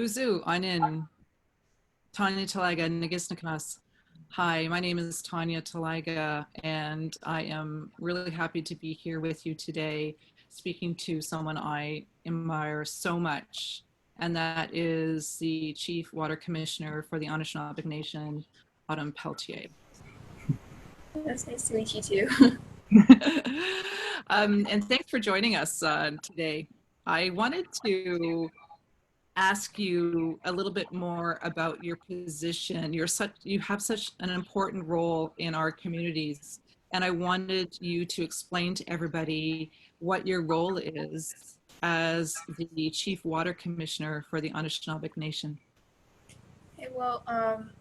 Buzu, Anin, Tanya Talaga, Nagisnakanas. Hi, my name is Tanya Talaga, and I am really happy to be here with you today, speaking to someone I admire so much, and that is the Chief Water Commissioner for the Anishinabek Nation, Autumn Peltier. That's nice to meet you too. And thanks for joining us today. I wanted to ask you a little bit more about your position. You have such an important role in our communities, and I wanted you to explain to everybody what your role is as the Chief Water Commissioner for the Anishinabek Nation. Okay, well,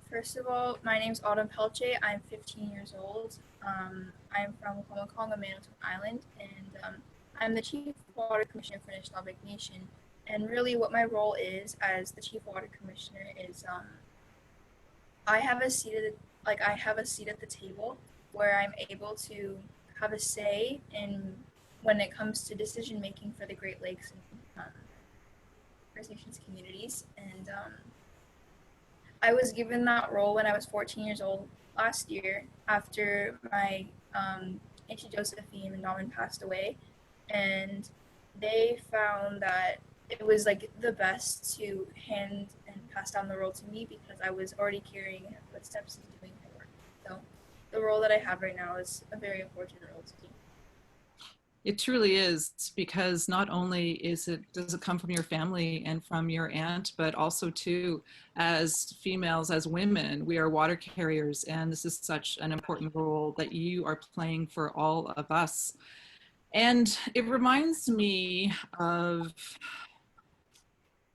first of all, my name's Autumn Pelche. I'm 15 years old. I'm from Hong Manitoulin Island, and I'm the Chief Water Commissioner for the Anishinabek Nation. And really, what my role is as the Chief Water Commissioner is I have a seat at I have a seat at the table where I'm able to have a say in when it comes to decision making for the Great Lakes and First Nations communities. And I was given that role when I was 14 years old last year after my Auntie Josephine and Norman passed away. And they found that it was like the best to hand and pass down the role to me because I was already carrying footsteps and doing her work. So the role that I have right now is a very important role to me. It truly is, because not only does it come from your family and from your aunt, but also too, as females, as women, we are water carriers, and this is such an important role that you are playing for all of us. And it reminds me of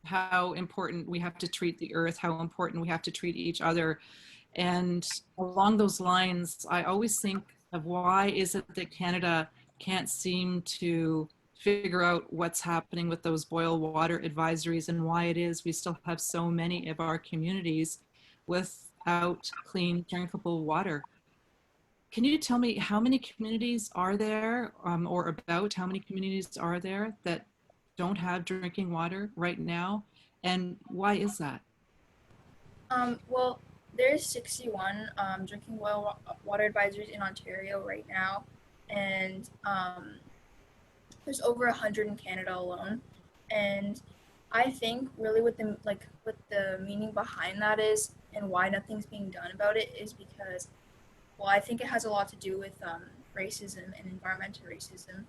how important we have to treat the earth, how important we have to treat each other. And along those lines, I always think of why is it that Canada can't seem to figure out what's happening with those boil water advisories, and why it is we still have so many of our communities without clean, drinkable water. Can you tell me how many communities are there, or about how many communities are there that don't have drinking water right now? And why is that? Well, there's 61 drinking well water advisories in Ontario right now, and there's over 100 in Canada alone. And I think really what the meaning behind that is and why nothing's being done about it is because, well, I think it has a lot to do with racism and environmental racism.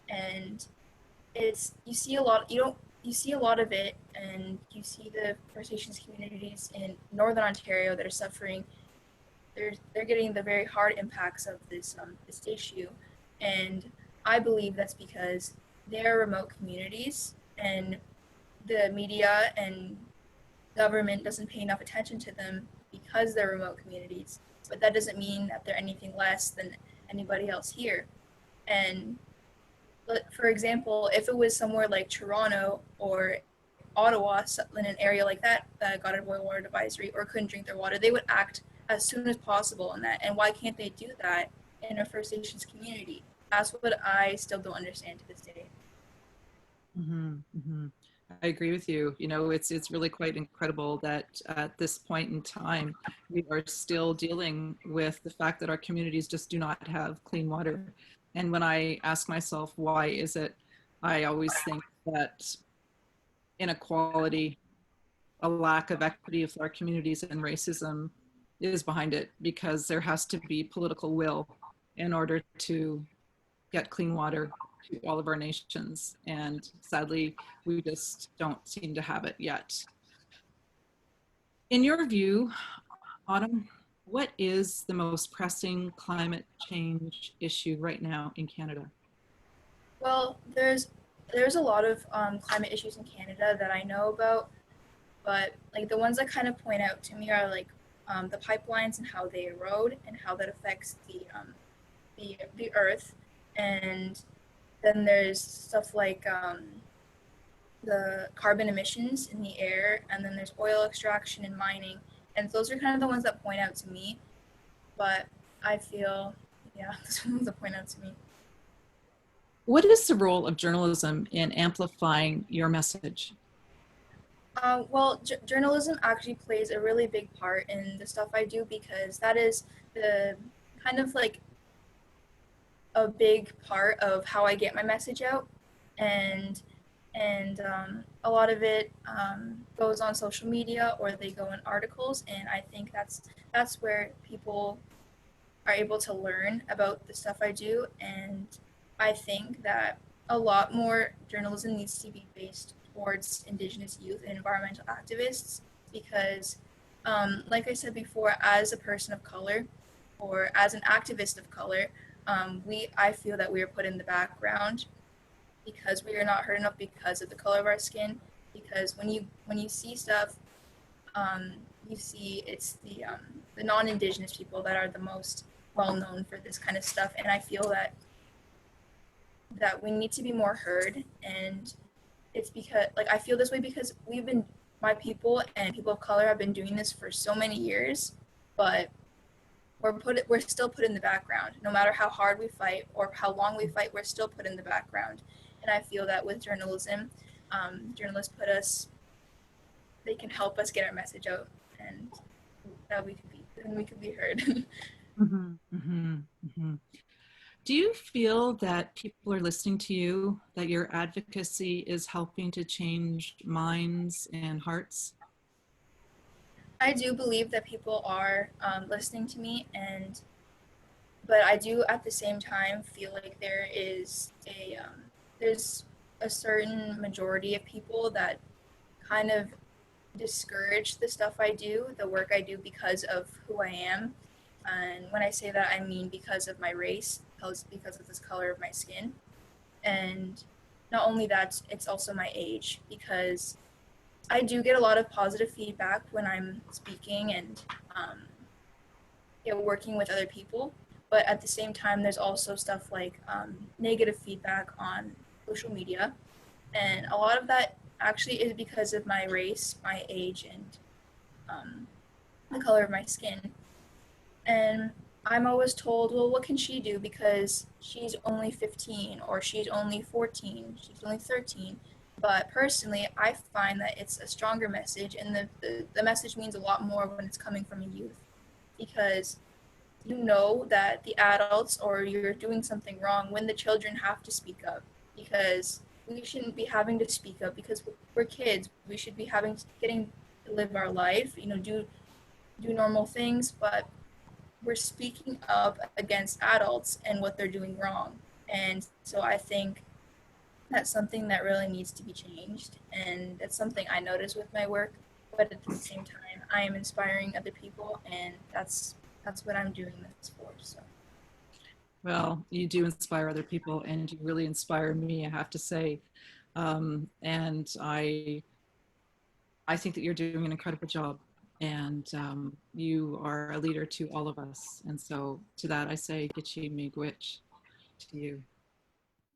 And it's you see a lot of it, and you see the First Nations communities in Northern Ontario that are suffering. They're getting the very hard impacts of this issue, and I believe that's because they're remote communities, and the media and government doesn't pay enough attention to them because they're remote communities. But that doesn't mean that they're anything less than anybody else here. And for example, if it was somewhere like Toronto or Ottawa, in an area like that that got a boil water advisory or couldn't drink their water, they would act as soon as possible on that. And why can't they do that in a First Nations community? That's what I still don't understand to this day. Mm-hmm, mm-hmm. I agree with you. You know, it's really quite incredible that at this point in time, we are still dealing with the fact that our communities just do not have clean water. And when I ask myself, why is it, I always think that inequality, a lack of equity of our communities, and racism is behind it, because there has to be political will in order to get clean water to all of our nations. And sadly, we just don't seem to have it yet. In your view, Autumn, what is the most pressing climate change issue right now in Canada? Well, there's a lot of climate issues in Canada that I know about, but like the ones that kind of point out to me are like the pipelines and how they erode and how that affects the earth, and then there's stuff like the carbon emissions in the air, and then there's oil extraction and mining, and those are kind of the ones that point out to me. But I feel, yeah, those are the ones that point out to me. What is the role of journalism in amplifying your message? Well, journalism actually plays a really big part in the stuff I do because that is the kind of like a big part of how I get my message out, and a lot of it goes on social media or they go in articles, and I think that's where people are able to learn about the stuff I do, and I think that a lot more journalism needs to be based towards Indigenous youth and environmental activists because, like I said before, as a person of color or as an activist of color, I feel that we are put in the background because we are not heard enough because of the color of our skin. Because when you see stuff, um, you see it's the non-indigenous people that are the most well known for this kind of stuff, and I feel that we need to be more heard. And it's because like I feel this way because my people and people of color have been doing this for so many years, but we're still put in the background. No matter how hard we fight or how long we fight, we're still put in the background. And I feel that with journalism, journalists they can help us get our message out, and that we could be heard. Hmm. Hmm. Hmm. Do you feel that people are listening to you, that your advocacy is helping to change minds and hearts? I do believe that people are listening to me, and but I do at the same time feel like there's a certain majority of people that kind of discourage the stuff I do, the work I do because of who I am. And when I say that, I mean because of my race, because of this color of my skin. And not only that, it's also my age because I do get a lot of positive feedback when I'm speaking and um, working with other people. But at the same time, there's also stuff like negative feedback on social media. And a lot of that actually is because of my race, my age, and um, the color of my skin. And I'm always told, well, what can she do because she's only 15 or she's only 14, she's only 13. But personally, I find that it's a stronger message, and the message means a lot more when it's coming from a youth because you know that the adults or you're doing something wrong when the children have to speak up because we shouldn't be having to speak up because we're kids. We should be getting to live our life, do normal things, but we're speaking up against adults and what they're doing wrong. And so I think that's something that really needs to be changed. And it's something I notice with my work. But at the same time, I am inspiring other people, and that's what I'm doing this for. So Well, you do inspire other people, and you really inspire me, I have to say. And I think that you're doing an incredible job, and you are a leader to all of us. And so, to that, I say, Gitchi Miigwech to you.